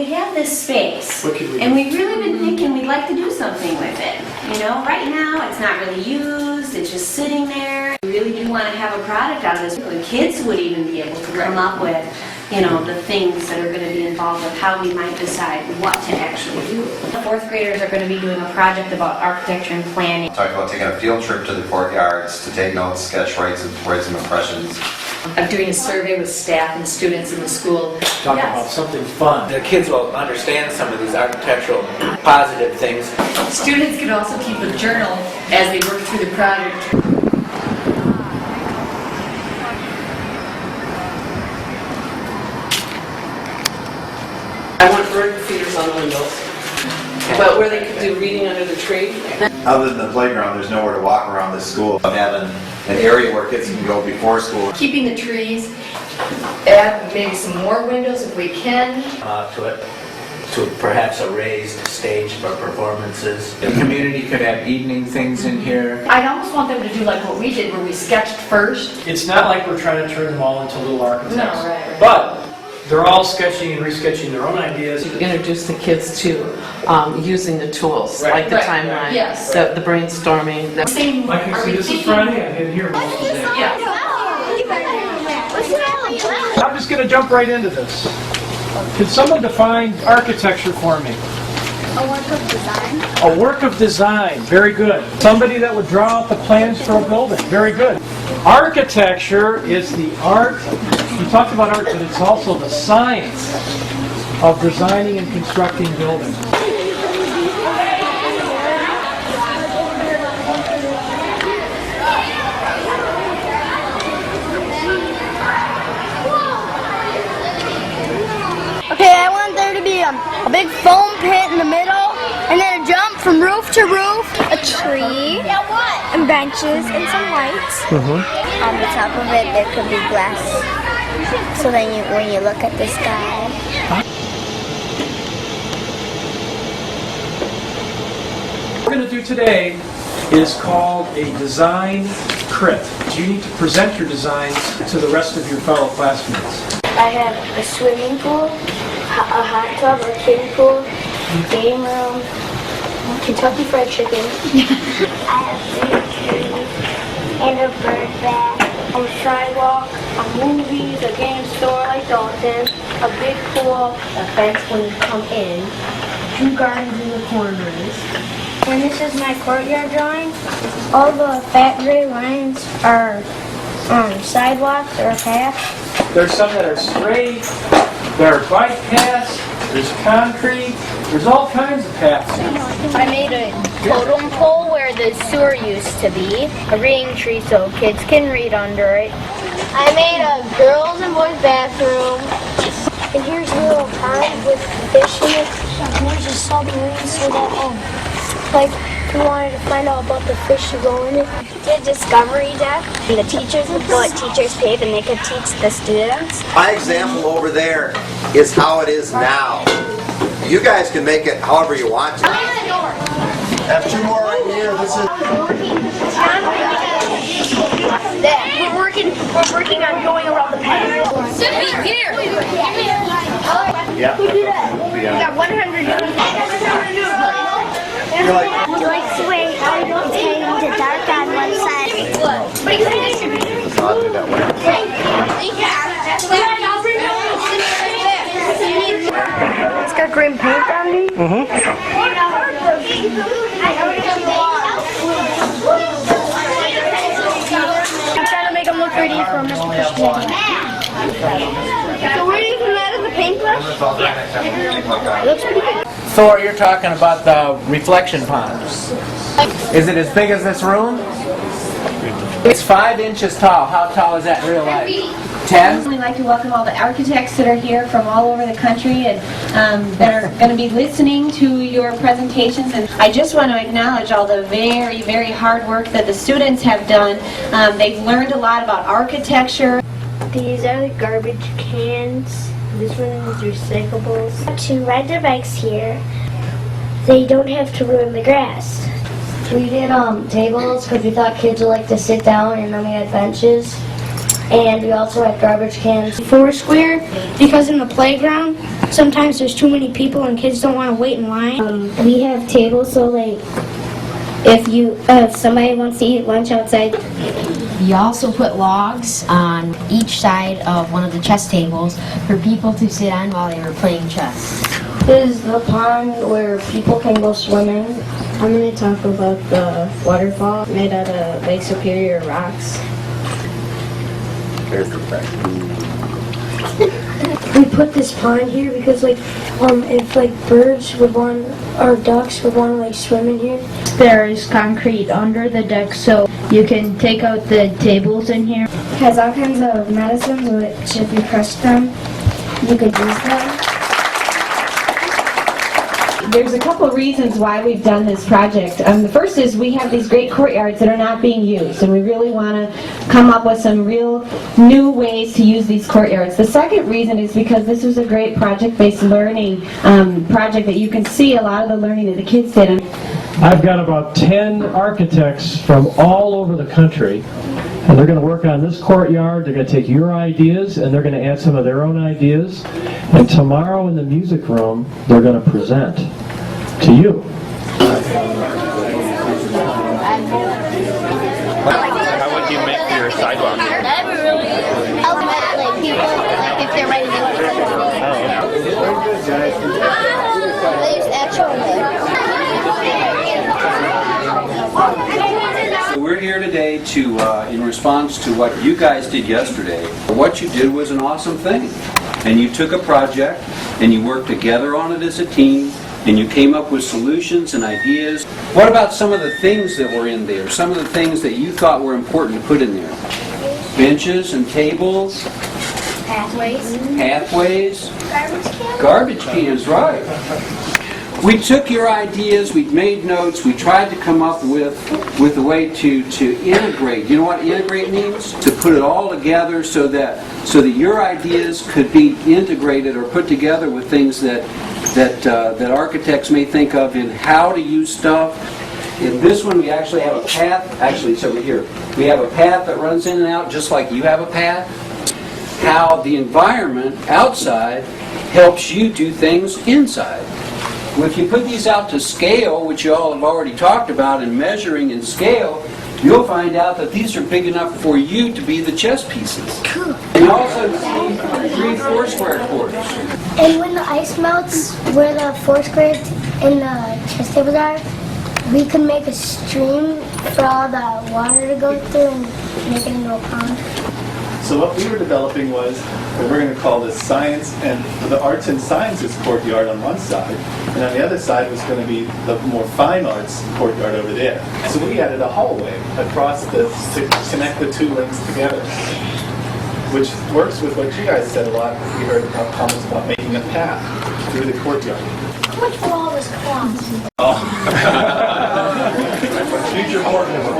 we have this space, What could we do? and we've really been thinking we'd like to do something with it. You know, right now it's not really used, it's just sitting there. We really do want to have a product out of this. The kids would even be able to come up with, you know, the things that are going to be involved with how we might decide what to actually do. The fourth graders are going to be doing a project about architecture and planning. Talked about taking a field trip to the courtyards to take notes, sketch, write some impressions. I'm doing a survey with staff and students in the school. Talk about something fun. The kids will understand some of these architectural positive things. Students can also keep a journal as they work through the project. I want bird feeders on the windows, but where they could do reading under the tree. Other than the playground, there's nowhere to walk around this school. Having an area where kids can go before school. Keeping the trees, add maybe some more windows if we can. To it, to perhaps a raised stage for performances. The community could have evening things in here. I'd almost want them to do like what we did, where we sketched first. It's not like we're trying to turn them all into little architects. No, right. But they're all sketching and resketching their own ideas. Introduce the kids to using the tools, Right. like the Right. timeline, Yes. the brainstorming. Same. Like I are see, we this is thinking- Friday. I didn't hear most of it. Yeah. I'm just going to jump right into this. Can someone define architecture for me? A work of design. A work of design. Very good. Somebody that would draw out the plans for a building. Very good. Architecture is the art. You talked about art, but it's also the science of designing and constructing buildings. Okay, I want there to be a big foam pit in the middle, and then a jump from roof to roof, a tree, and benches, and some lights. On the top of it, there could be glass, so then when you look at the sky. What we're going to do today is called a design crit. You need to present your designs to the rest of your fellow classmates. I have a swimming pool, a hot tub or kiddie pool, game room, Kentucky Fried Chicken. I have 3 trees and a bird bath, a sidewalk, a movies, a game store like Dalton, a big pool, a fence when you come in, 2 gardens in the corners. And this is my courtyard drawing. All the fat gray lines are sidewalks or paths. There's some that are straight, there are bike paths, there's concrete, there's all kinds of paths. I made a totem pole where the sewer used to be, a reading tree so kids can read under it. I made a girls and boys bathroom. And here's a little pond with fish in it. And there's a submarine so that, like, if you wanted to find out about the fish to go in it. The discovery deck. And the teachers would go at teachers' pave and they could teach the students. My example over there is how it is now. You guys can make it however you want to. Have 2 more right here. This is. We're working on going around the path. Sippy, here. Yeah. We got 100 You're like. You like the way I don't tend to dark on one side. I'll do that way. It's got green paint on me. I'm trying to make them look pretty for Mr. Christian. So where do you come out of the paintbrush? It looks pretty good. Thor, you're talking about the reflection pond. Is it as big as this room? It's 5 inches tall. How tall is that in real life? 10? We'd like to welcome all the architects that are here from all over the country and that are going to be listening to your presentations. And I just want to acknowledge all the very, very hard work that the students have done. They've learned a lot about architecture. These are the garbage cans. This one is recyclables. To ride their bikes here, they don't have to ruin the grass. We did tables because we thought kids would like to sit down, and then we had benches. and we also had garbage cans. Foursquare, because in the playground, sometimes there's too many people and kids don't want to wait in line. We have tables, so like if somebody wants to eat lunch outside. We also put logs on each side of one of the chess tables for people to sit on while they were playing chess. This is the pond where people can go swimming. I'm going to talk about the waterfall made out of Lake Superior rocks. There's the fact. We put this pond here because if birds would want, or ducks would want to swim in here. There is concrete under the deck so you can take out the tables in here. It has all kinds of medicines which if you press them, you could use them. There's a couple of reasons why we've done this project. The first is we have these great courtyards that are not being used, and we really want to come up with some real new ways to use these courtyards. The second reason is because this was a great project-based learning project that you can see a lot of the learning that the kids did. I've got about 10 architects from all over the country, and they're going to work on this courtyard. They're going to take your ideas, and they're going to add some of their own ideas. And tomorrow in the music room, they're going to present to you. How would you make your sidewalk? That'd be really like people, if they're ready to there's actual So we're here today to, in response to what you guys did yesterday. What you did was an awesome thing. And you took a project and you worked together on it as a team and you came up with solutions and ideas. What about some of the things that were in there? Some of the things that you thought were important to put in there? Benches and tables? pathways. Pathways? Garbage cans. Garbage cans, right. We took your ideas, we made notes, we tried to come up with a way to integrate. You know what integrate means? To put it all together so that your ideas could be integrated or put together with things that architects may think of in how to use stuff. In this one we actually have a path, actually it's over here. We have a path that runs in and out just like you have a path. How the environment outside helps you do things inside. Well, if you put these out to scale, which you all have already talked about in measuring and scale, you'll find out that these are big enough for you to be the chess pieces. Cool. And also see 3 4-square courts. And when the ice melts, where the Foursquare and the chess tables are, we can make a stream for all the water to go through and make it into a pond. So what we were developing was what we're going to call the science and the arts and sciences courtyard on one side, and on the other side was going to be the more fine arts courtyard over there. So we added a hallway across to connect the two links together, which works with what you guys said a lot. We heard about comments about making a path through the courtyard. How much will all this cost? Future board member.